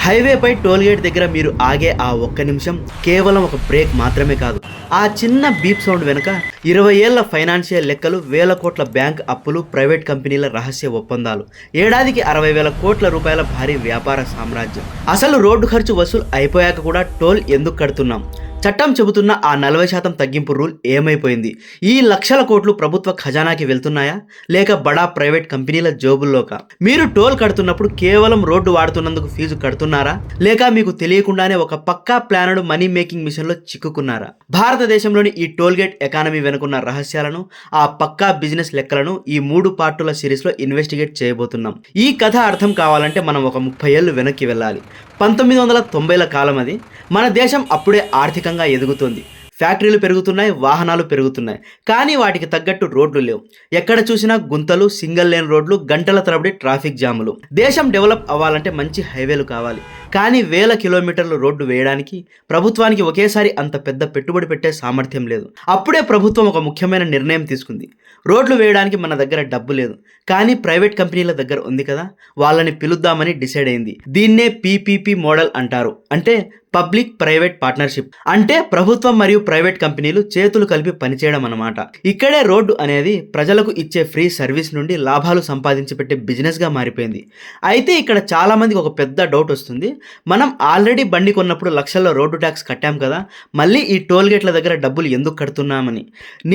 హైవేపై tollgate దగ్గర మీరు ఆగే ఆ ఒక్క నిమిషం కేవలం ఒక బ్రేక్ మాత్రమే కాదు. ఆ చిన్న బీప్ సౌండ్ వెనుక 20 ఏళ్ల ఫైనాన్షియల్ లెక్కలు, వేల కోట్ల బ్యాంక్ అప్పులు, ప్రైవేట్ కంపెనీల రహస్య ఒప్పందాలు, ఏడాదికి 60,000 కోట్ల రూపాయల భారీ వ్యాపార సామ్రాజ్యం. అసలు రోడ్డు ఖర్చు వసూలు అయిపోయాక కూడా టోల్ ఎందుకు కడుతున్నాం? చట్టం చెబుతున్న ఆ 40% తగ్గింపు రూల్ ఏమైపోయింది? ఈ లక్షల కోట్లు ప్రభుత్వ ఖజానాకి వెళ్తున్నాయా, లేక బడా ప్రైవేట్ కంపెనీల జోబుల్లోకా? మీరు టోల్ కడుతున్నప్పుడు కేవలం రోడ్డు వాడుతున్నందుకు ఫీజు కడుతున్నారా, లేక మీకు తెలియకుండానే ఒక పక్కా ప్లానడ్ మనీ మేకింగ్ మిషన్లో చిక్కుకున్నారా? భారతదేశంలోని ఈ టోల్ గేట్ ఎకానమీ వెనుకున్న రహస్యాలను, ఆ పక్కా బిజినెస్ లెక్కలను ఈ 3 పార్టుల సిరీస్లో ఇన్వెస్టిగేట్ చేయబోతున్నాం. ఈ కథ అర్థం కావాలంటే మనం ఒక 30 ఏళ్ళు వెనక్కి వెళ్ళాలి. 1990ల కాలం అది. మన దేశం అప్పుడే ఆర్థికంగా ఎదుగుతుంది. ఫ్యాక్టరీలు పెరుగుతున్నాయి, వాహనాలు పెరుగుతున్నాయి, కానీ వాటికి తగ్గట్టు రోడ్లు లేవు. ఎక్కడ చూసినా గుంతలు, సింగిల్ లేన్ రోడ్లు, గంటల తరబడి ట్రాఫిక్ జాములు. దేశం డెవలప్ అవ్వాలంటే మంచి హైవేలు కావాలి, కానీ వేల కిలోమీటర్లు రోడ్డు వేయడానికి ప్రభుత్వానికి ఒకేసారి అంత పెద్ద పెట్టుబడి పెట్టే సామర్థ్యం లేదు. అప్పుడే ప్రభుత్వం ఒక ముఖ్యమైన నిర్ణయం తీసుకుంది. రోడ్లు వేయడానికి మన దగ్గర డబ్బు లేదు, కానీ ప్రైవేట్ కంపెనీల దగ్గర ఉంది కదా, వాళ్ళని పిలుద్దామని డిసైడ్ అయింది. దీన్నే పీపీపీ మోడల్ అంటారు. అంటే పబ్లిక్ ప్రైవేట్ పార్ట్నర్షిప్. అంటే ప్రభుత్వం మరియు ప్రైవేట్ కంపెనీలు చేతులు కలిపి పనిచేయడం అన్నమాట. ఇక్కడే రోడ్డు అనేది ప్రజలకు ఇచ్చే ఫ్రీ సర్వీస్ నుండి లాభాలు సంపాదించి పెట్టే బిజినెస్గా మారిపోయింది. అయితే ఇక్కడ చాలా మందికి ఒక పెద్ద డౌట్ వస్తుంది. మనం ఆల్రెడీ బండి కొన్నప్పుడు లక్షల్లో రోడ్డు ట్యాక్స్ కట్టాం కదా, మళ్ళీ ఈ టోల్ గేట్ల దగ్గర డబ్బులు ఎందుకు కడుతున్నామని.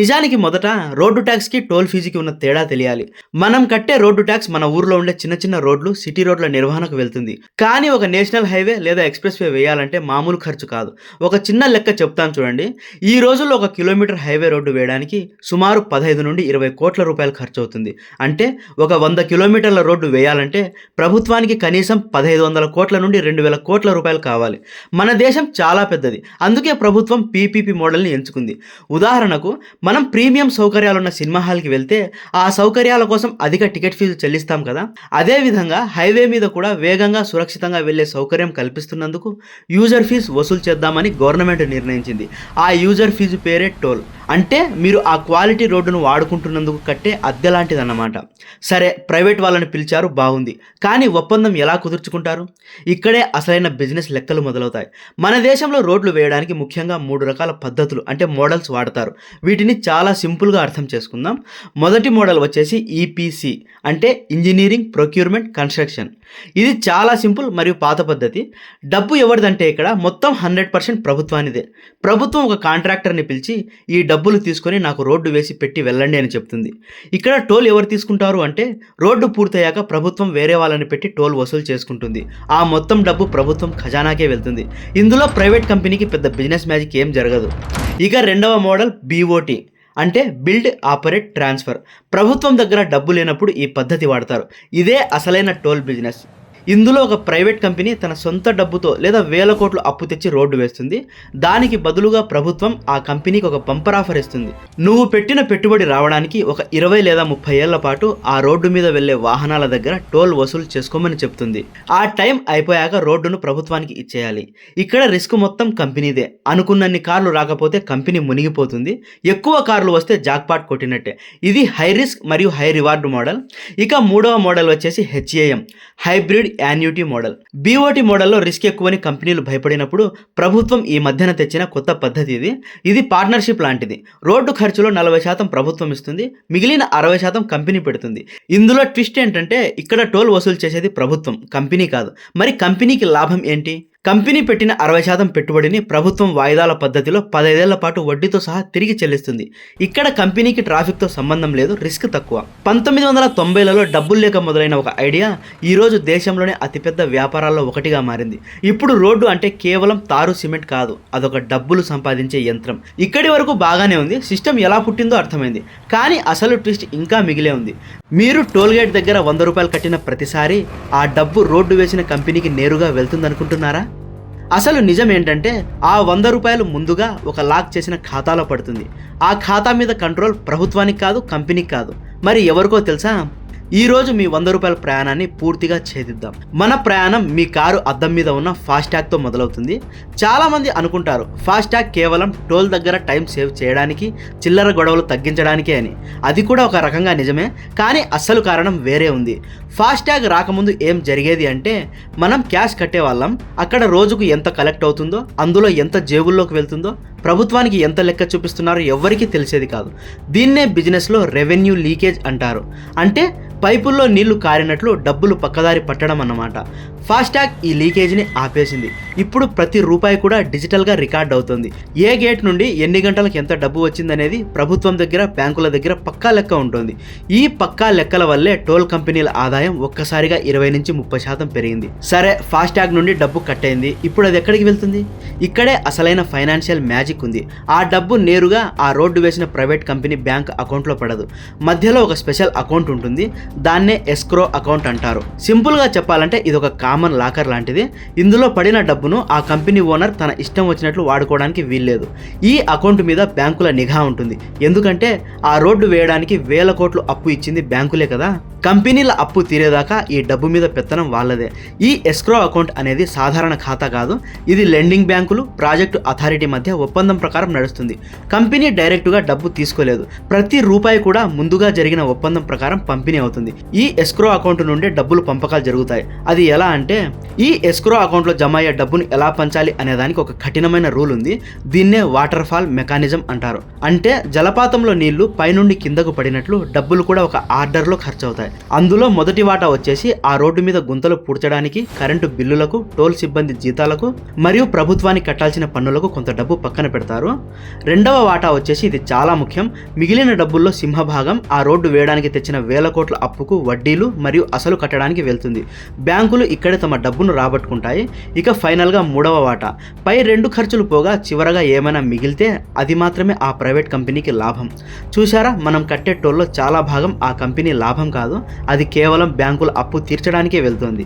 నిజానికి మొదట రోడ్డు ట్యాక్స్కి టోల్ ఫీజుకి ఉన్న తేడా తెలియాలి. మనం కట్టే రోడ్డు ట్యాక్స్ మన ఊర్లో ఉండే చిన్న చిన్న రోడ్లు, సిటీ రోడ్ల నిర్వహణకు వెళ్తుంది. కానీ ఒక నేషనల్ హైవే లేదా ఎక్స్ప్రెస్ వే వేయాలంటే మామూలు ఖర్చు కాదు. ఒక చిన్న లెక్క చెప్తాను చూడండి. ఈ రోజుల్లో 1 కిలోమీటర్ హైవే రోడ్డు వేయడానికి సుమారు 15 నుండి 20 కోట్ల రూపాయలు ఖర్చు అవుతుంది. అంటే ఒక 100 కిలోమీటర్ల రోడ్డు వేయాలంటే ప్రభుత్వానికి కనీసం 1500 కోట్ల నుండి 2000 కోట్ల రూపాయలు కావాలి. మన దేశం చాలా పెద్దది, అందుకే ప్రభుత్వం పీపీపీ మోడల్ని ఎంచుకుంది. ఉదాహరణకు, మనం ప్రీమియం సౌకర్యాలున్న సినిమా హాల్కి వెళ్తే ఆ సౌకర్యాల కోసం అధిక టికెట్ ఫీజు చెల్లిస్తాం కదా, అదేవిధంగా హైవే మీద కూడా వేగంగా, సురక్షితంగా వెళ్లే సౌకర్యం కల్పిస్తున్నందుకు యూజర్ ఫీజు వసూలు చేద్దామని గవర్నమెంట్ నిర్ణయించింది. ఆ యూజర్ ఫీజు పేరే టోల్. అంటే మీరు ఆ క్వాలిటీ రోడ్డును వాడుకుంటున్నందుకు కట్టే అద్దె లాంటిదన్నమాట. సరే, ప్రైవేట్ వాళ్ళని పిలిచారు, బాగుంది, కానీ ఒప్పందం ఎలా కుదుర్చుకుంటారు? ఇక్కడే అసలైన బిజినెస్ లెక్కలు మొదలవుతాయి. మన దేశంలో రోడ్లు వేయడానికి ముఖ్యంగా 3 రకాల పద్ధతులు అంటే మోడల్స్ వాడతారు. వీటిని చాలా సింపుల్గా అర్థం చేసుకుందాం. మొదటి మోడల్ వచ్చేసి ఈపీసీ అంటే ఇంజనీరింగ్, ప్రొక్యూర్మెంట్, కన్స్ట్రక్షన్. ఇది చాలా సింపుల్ మరియు పాత పద్ధతి. డబ్బు ఎవరిదంటే ఇక్కడ మొత్తం 100% ప్రభుత్వానిదే. ప్రభుత్వం ఒక కాంట్రాక్టర్ని పిలిచి ఈ డబ్బులు తీసుకొని నాకు రోడ్డు వేసి పెట్టి వెళ్ళండి అని చెప్తుంది. ఇక్కడ టోల్ ఎవరు తీసుకుంటారు అంటే రోడ్డు పూర్తయ్యాక ప్రభుత్వం వేరే వాళ్ళని పెట్టి టోల్ వసూలు చేసుకుంటుంది. ఆ మొత్తం డబ్బు ప్రభుత్వం ఖజానాకే వెళ్తుంది. ఇందులో ప్రైవేట్ కంపెనీకి పెద్ద బిజినెస్ మ్యాజిక్ ఏం జరగదు. ఇక రెండవ మోడల్ బీఓటీ అంటే బిల్డ్, ఆపరేట్, ట్రాన్స్ఫర్. ప్రభుత్వం దగ్గర డబ్బు లేనప్పుడు ఈ పద్ధతి వాడతారు. ఇదే అసలైన టోల్ బిజినెస్. ఇందులో ఒక ప్రైవేట్ కంపెనీ తన సొంత డబ్బుతో లేదా వేల కోట్లు అప్పు తెచ్చి రోడ్డు వేస్తుంది. దానికి బదులుగా ప్రభుత్వం ఆ కంపెనీకి ఒక బంపర్ ఆఫర్ ఇస్తుంది. నువ్వు పెట్టిన పెట్టుబడి రావడానికి ఒక 20 లేదా 30 ఏళ్ల పాటు ఆ రోడ్డు మీద వెళ్లే వాహనాల దగ్గర టోల్ వసూలు చేసుకోమని చెప్తుంది. ఆ టైం అయిపోయాక రోడ్డును ప్రభుత్వానికి ఇచ్చేయాలి. ఇక్కడ రిస్క్ మొత్తం కంపెనీదే. అనుకున్నన్ని కార్లు రాకపోతే కంపెనీ మునిగిపోతుంది. ఎక్కువ కార్లు వస్తే జాక్పాట్ కొట్టినట్టే. ఇది హై రిస్క్ మరియు హై రివార్డ్ మోడల్. ఇక మూడవ మోడల్ వచ్చేసి HAM hybrid annuity model. BOT మోడల్లో రిస్క్ ఎక్కువని కంపెనీలు భయపడినప్పుడు ప్రభుత్వం ఈ మధ్యన తెచ్చిన కొత్త పద్ధతి ఇది. ఇది పార్ట్నర్షిప్ లాంటిది. రోడ్డు ఖర్చులో 40% ప్రభుత్వం ఇస్తుంది, మిగిలిన 60% కంపెనీ పెడుతుంది. ఇందులో ట్విస్ట్ ఏంటంటే ఇక్కడ టోల్ వసూలు చేసేది ప్రభుత్వం, కంపెనీ కాదు. మరి కంపెనీకి లాభం ఏంటి? కంపెనీ పెట్టిన 60% పెట్టుబడిని ప్రభుత్వం వాయిదాల పద్ధతిలో 15 ఏళ్ల పాటు వడ్డీతో సహా తిరిగి చెల్లిస్తుంది. ఇక్కడ కంపెనీకి ట్రాఫిక్తో సంబంధం లేదు, రిస్క్ తక్కువ. 1990లలో డబ్బులు లేక మొదలైన ఒక ఐడియా ఈరోజు దేశంలోనే అతిపెద్ద వ్యాపారాల్లో ఒకటిగా మారింది. ఇప్పుడు రోడ్డు అంటే కేవలం తారు, సిమెంట్ కాదు, అదొక డబ్బులు సంపాదించే యంత్రం. ఇక్కడి వరకు బాగానే ఉంది, సిస్టమ్ ఎలా పుట్టిందో అర్థమైంది. కానీ అసలు ట్విస్ట్ ఇంకా మిగిలే ఉంది. మీరు టోల్ గేట్ దగ్గర 100 రూపాయలు కట్టిన ప్రతిసారి ఆ డబ్బు రోడ్డు వేసిన కంపెనీకి నేరుగా వెళ్తుందనుకుంటున్నారా? అసలు నిజం ఏంటంటే ఆ 100 రూపాయలు ముందుగా ఒక లాక్ చేసిన ఖాతాలో పడుతుంది. ఆ ఖాతా మీద కంట్రోల్ ప్రభుత్వానికి కాదు, కంపెనీకి కాదు. మరి ఎవరికో తెలుసా? ఈ రోజు మీ 100 రూపాయల ప్రయాణాన్ని పూర్తిగా ఛేదిద్దాం. మన ప్రయాణం మీ కారు అద్దం మీద ఉన్న ఫాస్టాగ్తో మొదలవుతుంది. చాలామంది అనుకుంటారు ఫాస్టాగ్ కేవలం టోల్ దగ్గర టైం సేవ్ చేయడానికి, చిల్లర గొడవలు తగ్గించడానికే అని. అది కూడా ఒక రకంగా నిజమే, కానీ అస్సలు కారణం వేరే ఉంది. ఫాస్టాగ్ రాకముందు ఏం జరిగేది అంటే మనం క్యాష్ కట్టేవాళ్ళం. అక్కడ రోజుకు ఎంత కలెక్ట్ అవుతుందో, అందులో ఎంత జేబుల్లోకి వెళ్తుందో, ప్రభుత్వానికి ఎంత లెక్క చూపిస్తున్నారో ఎవ్వరికీ తెలిసేది కాదు. దీన్నే బిజినెస్లో రెవెన్యూ లీకేజ్ అంటారు. అంటే పైపుల్లో నీళ్లు కారినట్లు డబ్బులు పక్కదారి పట్టడం అన్నమాట. ఫాస్టాగ్ ఈ లీకేజ్ని ఆపేసింది. ఇప్పుడు ప్రతి రూపాయి కూడా డిజిటల్గా రికార్డ్ అవుతుంది. ఏ గేట్ నుండి ఎన్ని గంటలకు ఎంత డబ్బు వచ్చిందనేది ప్రభుత్వం దగ్గర, బ్యాంకుల దగ్గర పక్కా లెక్క ఉంటుంది. ఈ పక్కా లెక్కల వల్లే టోల్ కంపెనీల ఆదాయం ఒక్కసారిగా 20-30% పెరిగింది. సరే, ఫాస్టాగ్ నుండి డబ్బు కట్ అయింది. ఇప్పుడు అది ఎక్కడికి వెళ్తుంది? ఇక్కడే అసలైన ఫైనాన్షియల్ మ్యాజిక్ ఉంది. ఆ డబ్బు నేరుగా ఆ రోడ్డు వేసిన ప్రైవేట్ కంపెనీ బ్యాంక్ అకౌంట్లో పడదు. మధ్యలో ఒక స్పెషల్ అకౌంట్ ఉంటుంది. దాన్నే ఎస్క్రో అకౌంట్ అంటారు. సింపుల్గా చెప్పాలంటే ఇది ఒక కామన్ లాకర్ లాంటిది. ఇందులో పడిన డబ్బును ఆ కంపెనీ ఓనర్ తన ఇష్టం వచ్చినట్లు వాడుకోవడానికి వీల్లేదు. ఈ అకౌంట్ మీద బ్యాంకుల నిఘా ఉంటుంది. ఎందుకంటే ఆ రోడ్డు వేయడానికి వేల కోట్లు అప్పు ఇచ్చింది బ్యాంకులే కదా. కంపెనీల అప్పు తీరేదాకా ఈ డబ్బు మీద పెత్తనం వాళ్ళదే. ఈ ఎస్క్రో అకౌంట్ అనేది సాధారణ ఖాతా కాదు. ఇది లెండింగ్ బ్యాంకులు, ప్రాజెక్టు అథారిటీ మధ్య ఒప్పందం ప్రకారం నడుస్తుంది. కంపెనీ డైరెక్టుగా డబ్బు తీసుకోలేదు. ప్రతి రూపాయి కూడా ముందుగా జరిగిన ఒప్పందం ప్రకారం పంపిణీ అవుతుంది. ఈ ఎస్క్రో అకౌంట్ నుండి డబ్బులు పంపకాలు జరుగుతాయి. అది ఎలా అంటే, ఈ ఎస్క్రో అకౌంట్లో జమ అయ్యే డబ్బును ఎలా పంచాలి అనే దానికి ఒక కఠినమైన రూల్ ఉంది. దీన్నే వాటర్ ఫాల్ మెకానిజం అంటారు. అంటే జలపాతంలో నీళ్లు పైనుండి కిందకు పడినట్లు డబ్బులు కూడా ఒక ఆర్డర్లో ఖర్చు అవుతాయి. అందులో మొదటి వాటా వచ్చేసి ఆ రోడ్డు మీద గుంతలు పూడ్చడానికి, కరెంటు బిల్లులకు, టోల్ సిబ్బంది జీతాలకు మరియు ప్రభుత్వానికి కట్టాల్సిన పన్నులకు కొంత డబ్బు పక్కన పెడతారు. రెండవ వాటా వచ్చేసి, ఇది చాలా ముఖ్యం, మిగిలిన డబ్బుల్లో సింహభాగం ఆ రోడ్డు వేయడానికి తెచ్చిన వేల కోట్ల అప్పుకు వడ్డీలు మరియు అసలు కట్టడానికి వెళ్తుంది. బ్యాంకులు ఇక్కడే తమ డబ్బును రాబట్టుకుంటాయి. ఇక ఫైనల్గా మూడవ వాటా, పై రెండు ఖర్చులు పోగా చివరగా ఏమైనా మిగిలితే అది మాత్రమే ఆ ప్రైవేట్ కంపెనీకి లాభం. చూసారా, మనం కట్టే టోల్లో చాలా భాగం ఆ కంపెనీ లాభం కాదు, అది కేవలం బ్యాంకుల అప్పు తీర్చడానికే వెళ్తుంది.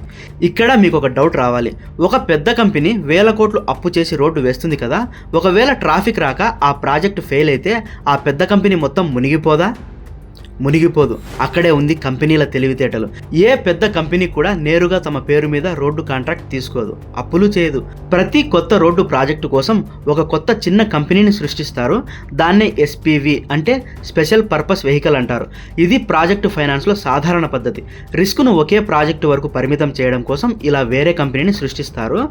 ఇక్కడ మీకు ఒక డౌట్ రావాలి. ఒక పెద్ద కంపెనీ వేల కోట్లు అప్పు చేసి రోడ్డు వేస్తుంది కదా, ఒకవేళ ట్రాఫిక్ రాక ఆ ప్రాజెక్టు ఫెయిల్ అయితే ఆ పెద్ద కంపెనీ మొత్తం మునిగిపోదా? మునిగిపోదు. అక్కడే ఉంది కంపెనీల తెలివితేటలు. ఏ పెద్ద కంపెనీ కూడా నేరుగా తమ పేరు మీద రోడ్డు కాంట్రాక్ట్ తీసుకోదు, అప్పులు చేయదు. ప్రతి కొత్త రోడ్డు ప్రాజెక్టు కోసం ఒక కొత్త చిన్న కంపెనీని సృష్టిస్తారు. దాన్నే ఎస్పీవి అంటే స్పెషల్ పర్పస్ వెహికల్ అంటారు. ఇది ప్రాజెక్టు ఫైనాన్స్లో సాధారణ పద్ధతి. రిస్క్ను ఒకే ప్రాజెక్టు వరకు పరిమితం చేయడం కోసం ఇలా వేరే కంపెనీని సృష్టిస్తారు.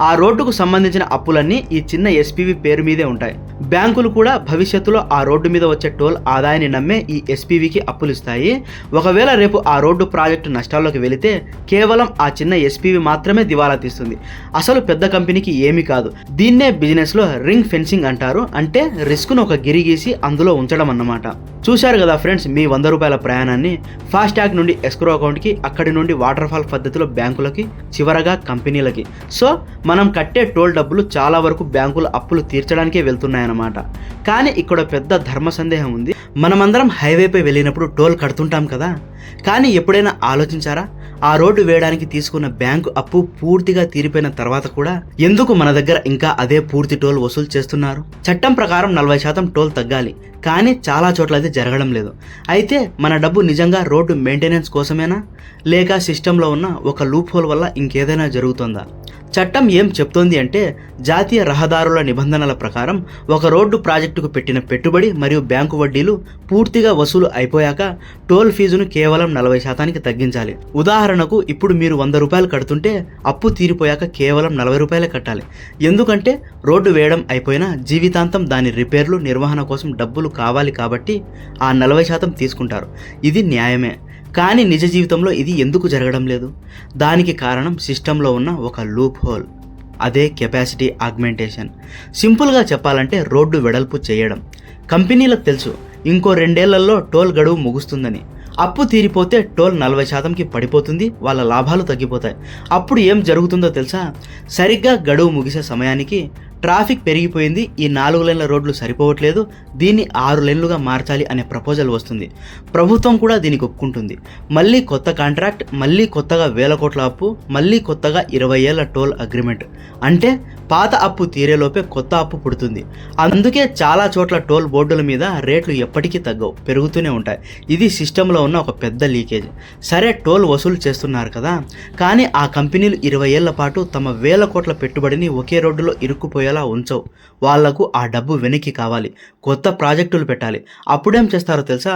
ఆ రోడ్డుకు సంబంధించిన అప్పులన్నీ ఈ చిన్న ఎస్పీవి పేరు మీదే ఉంటాయి. బ్యాంకులు కూడా భవిష్యత్తులో ఆ రోడ్డు మీద వచ్చే టోల్ ఆదాయాన్ని నమ్మే ఈ ఎస్పీవికి అప్పులు ఇస్తాయి. ఒకవేళ రేపు ఆ రోడ్డు ప్రాజెక్టు నష్టాల్లోకి వెళితే కేవలం ఆ చిన్న ఎస్పీవి మాత్రమే దివాలా తీస్తుంది. అసలు పెద్ద కంపెనీకి ఏమీ కాదు. దీన్నే బిజినెస్లో రింగ్ ఫెన్సింగ్ అంటారు. అంటే రిస్క్ను ఒక గిరి గీసి అందులో ఉంచడం అన్నమాట. చూశారు కదా ఫ్రెండ్స్, మీ 100 రూపాయల ప్రయాణాన్ని ఫాస్టాగ్ నుండి ఎస్క్రో అకౌంట్కి, అక్కడి నుండి వాటర్ ఫాల్ పద్ధతిలో బ్యాంకులకి, చివరగా కంపెనీలకి. సో మనం కట్టే టోల్ డబ్బులు చాలా వరకు బ్యాంకుల అప్పులు తీర్చడానికే వెళ్తున్నాయన్నమాట. కానీ ఇక్కడ పెద్ద ధర్మ సందేహం ఉంది. మనమందరం హైవేపై వెళ్ళినప్పుడు టోల్ కడుతుంటాం కదా, కానీ ఎప్పుడైనా ఆలోచించారా, ఆ రోడ్డు వేయడానికి తీసుకున్న బ్యాంకు అప్పు పూర్తిగా తీరిపోయిన తర్వాత కూడా ఎందుకు మన దగ్గర ఇంకా అదే పూర్తి టోల్ వసూలు చేస్తున్నారు? చట్టం ప్రకారం 40% టోల్ తగ్గాలి, కానీ చాలా చోట్ల అది జరగడం లేదు. అయితే మన డబ్బు నిజంగా రోడ్డు మెయింటెనెన్స్ కోసమేనా, లేక సిస్టంలో ఉన్న ఒక లూప్ హోల్ వల్ల ఇంకేదైనా జరుగుతుందా? చట్టం ఏం చెప్తోంది అంటే, జాతీయ రహదారుల నిబంధనల ప్రకారం ఒక రోడ్డు ప్రాజెక్టుకు పెట్టిన పెట్టుబడి మరియు బ్యాంకు వడ్డీలు పూర్తిగా వసూలు అయిపోయాక టోల్ ఫీజును కేవలం 40% తగ్గించాలి. ఉదాహరణకు ఇప్పుడు మీరు 100 రూపాయలు కడుతుంటే అప్పు తీరిపోయాక కేవలం 40 రూపాయలే కట్టాలి. ఎందుకంటే రోడ్డు వేయడం అయిపోయినా జీవితాంతం దాని రిపేర్లు, నిర్వహణ కోసం డబ్బులు కావాలి కాబట్టి ఆ 40% తీసుకుంటారు. ఇది న్యాయమే. కానీ నిజ జీవితంలో ఇది ఎందుకు జరగడం లేదు? దానికి కారణం సిస్టంలో ఉన్న ఒక లూప్ హోల్. అదే కెపాసిటీ ఆగ్మెంటేషన్. సింపుల్గా చెప్పాలంటే రోడ్డు వెడల్పు చేయడం. కంపెనీలకు తెలుసు ఇంకో 2 ఏళ్లలో టోల్ గడువు ముగుస్తుందని. అప్పు తీరిపోతే టోల్ 40%కి పడిపోతుంది, వాళ్ళ లాభాలు తగ్గిపోతాయి. అప్పుడు ఏం జరుగుతుందో తెలుసా? సరిగ్గా గడువు ముగిసే సమయానికి ట్రాఫిక్ పెరిగిపోయింది, ఈ 4 లేన్ల రోడ్లు సరిపోవట్లేదు, దీన్ని 6 లేన్లుగా మార్చాలి అనే ప్రపోజల్ వస్తుంది. ప్రభుత్వం కూడా దీనికి ఒప్పుకుంటుంది. మళ్ళీ కొత్త కాంట్రాక్ట్, మళ్ళీ కొత్తగా వేల కోట్ల అప్పు, మళ్ళీ కొత్తగా 20 ఏళ్ల టోల్ అగ్రిమెంట్. అంటే పాత అప్పు తీరేలోపే కొత్త అప్పు పుడుతుంది. అందుకే చాలా చోట్ల టోల్ బోర్డుల మీద రేట్లు ఎప్పటికీ తగ్గవు, పెరుగుతూనే ఉంటాయి. ఇది సిస్టంలో ఉన్న ఒక పెద్ద లీకేజ్. సరే, టోల్ వసూలు చేస్తున్నారు కదా, కానీ ఆ కంపెనీలు 20 ఏళ్ల పాటు తమ వేల కోట్ల పెట్టుబడిని ఒకే రోడ్డులో ఇరుక్కుపోయేలా ఉంచవు. వాళ్లకు ఆ డబ్బు వెనక్కి కావాలి, కొత్త ప్రాజెక్టులు పెట్టాలి. అప్పుడేం చేస్తారో తెలుసా?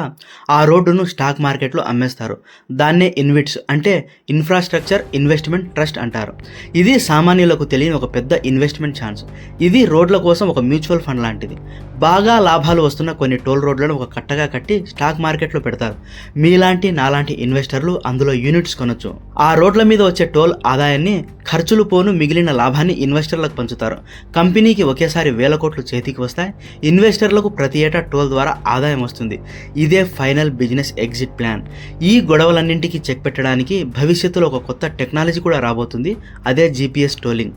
ఆ రోడ్డును స్టాక్ మార్కెట్లో అమ్మేస్తారు. దాన్నే ఇన్విట్స్ అంటే ఇన్ఫ్రాస్ట్రక్చర్ ఇన్వెస్ట్మెంట్ ట్రస్ట్ అంటారు. ఇది సామాన్యులకు తెలియని ఒక పెద్ద ఇన్వెస్ట్మెంట్ ఛాన్స్. ఇది రోడ్ల కోసం ఒక మ్యూచువల్ ఫండ్ లాంటిది. బాగా లాభాలు వస్తున్న కొన్ని టోల్ రోడ్లను ఒక కట్టగా కట్టి స్టాక్ మార్కెట్లో పెడతారు. మీలాంటి నాలాంటి ఇన్వెస్టర్లు అందులో యూనిట్స్ కొనొచ్చు. ఆ రోడ్ల మీద వచ్చే టోల్ ఆదాయాన్ని ఖర్చులు పోను మిగిలిన లాభాన్ని ఇన్వెస్టర్లకు పంచుతారు. కంపెనీకి ఒకేసారి 1000 కోట్లు చేతికి వస్తాయి. ఇన్వెస్టర్లకు ప్రతి ఏటా టోల్ ద్వారా ఆదాయం వస్తుంది. ఇదే ఫైనల్ బిజినెస్ ఎగ్జిట్ ప్లాన్. ఈ గొడవలన్నింటికి చెక్ పెట్టడానికి భవిష్యత్తులో ఒక కొత్త టెక్నాలజీ కూడా రాబోతుంది. అదే GPS టోలింగ్.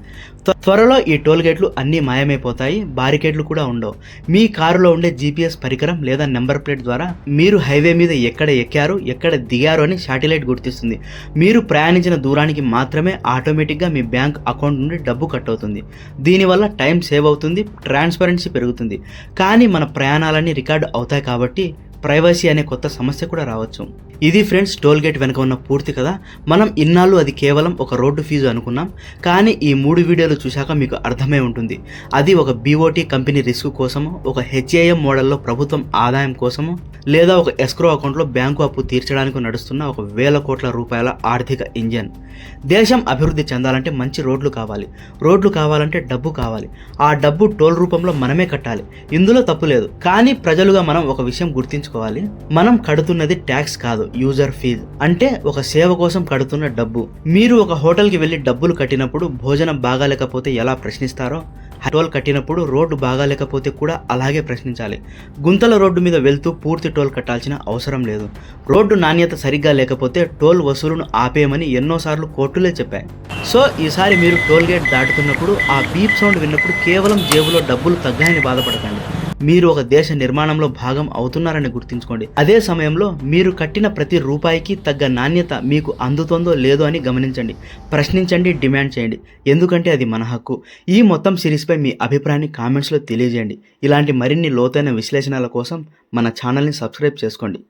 త్వరలో ఈ టోల్ గేట్లు అన్నీ మాయమైపోతాయి. బారికేడ్లు కూడా ఉండవు. మీ కారులో ఉండే GPS పరికరం లేదా నెంబర్ ప్లేట్ ద్వారా మీరు హైవే మీద ఎక్కడ ఎక్కారు, ఎక్కడ దిగారు అని శాటిలైట్ గుర్తిస్తుంది. మీరు ప్రయాణించిన దూరానికి మాత్రమే ఆటోమేటిక్గా మీ బ్యాంక్ అకౌంట్ నుండి డబ్బు కట్ అవుతుంది. దీనివల్ల టైం సేవ్ అవుతుంది, ట్రాన్స్పరెన్సీ పెరుగుతుంది. కానీ మన ప్రయాణాలన్నీ రికార్డు అవుతాయి కాబట్టి ప్రైవసీ అనే కొత్త సమస్య కూడా రావచ్చు. ఇది ఫ్రెండ్స్ టోల్ గేట్ వెనుక ఉన్న పూర్తి కథ. మనం ఇన్నాళ్ళు అది కేవలం ఒక రోడ్డు ఫీజు అనుకున్నాం, కానీ ఈ 3 వీడియోలు చూశాక మీకు అర్థమై ఉంటుంది. అది ఒక BOT కంపెనీ రిస్క్ కోసమో, ఒక HAM మోడల్లో ప్రభుత్వం ఆదాయం కోసమో, లేదా ఒక ఎస్క్రో అకౌంట్లో బ్యాంకు అప్పు తీర్చడానికి నడుస్తున్న ఒక 1000 కోట్ల రూపాయల ఆర్థిక ఇంజన్. దేశం అభివృద్ధి చెందాలంటే మంచి రోడ్లు కావాలి. రోడ్లు కావాలంటే డబ్బు కావాలి. ఆ డబ్బు టోల్ రూపంలో మనమే కట్టాలి. ఇందులో తప్పు లేదు. కానీ ప్రజలుగా మనం ఒక విషయం గుర్తించుకోవాలి. మనం కడుతున్నది ట్యాక్స్ కాదు, యూజర్ ఫీజ్. అంటే ఒక సేవ కోసం కడుతున్న డబ్బు. మీరు ఒక హోటల్కి వెళ్ళి డబ్బులు కట్టినప్పుడు భోజనం బాగాలేకపోతే ఎలా ప్రశ్నిస్తారో, టోల్ కట్టినప్పుడు రోడ్డు బాగాలేకపోతే కూడా అలాగే ప్రశ్నించాలి. గుంతల రోడ్డు మీద వెళ్తూ పూర్తి టోల్ కట్టాల్సిన అవసరం లేదు. రోడ్డు నాణ్యత సరిగ్గా లేకపోతే టోల్ వసూలును ఆపేయమని ఎన్నోసార్లు కోర్టులే చెప్పాయి. సో ఈసారి మీరు టోల్ గేట్ దాటుతున్నప్పుడు ఆ బీప్ సౌండ్ విన్నప్పుడు కేవలం జేబులో డబ్బులు తగ్గాయని బాధపడకండి. మీరు ఒక దేశ నిర్మాణంలో భాగం అవుతున్నారని గుర్తుంచుకోండి. అదే సమయంలో మీరు కట్టిన ప్రతి రూపాయికి తగ్గ నాణ్యత మీకు అందుతుందో లేదో అని గమనించండి. ప్రశ్నించండి, డిమాండ్ చేయండి. ఎందుకంటే అది మన హక్కు. ఈ మొత్తం సిరీస్పై మీ అభిప్రాయాన్ని కామెంట్స్లో తెలియజేయండి. ఇలాంటి మరిన్ని లోతైన విశ్లేషణల కోసం మన ఛానల్ని సబ్స్క్రైబ్ చేసుకోండి.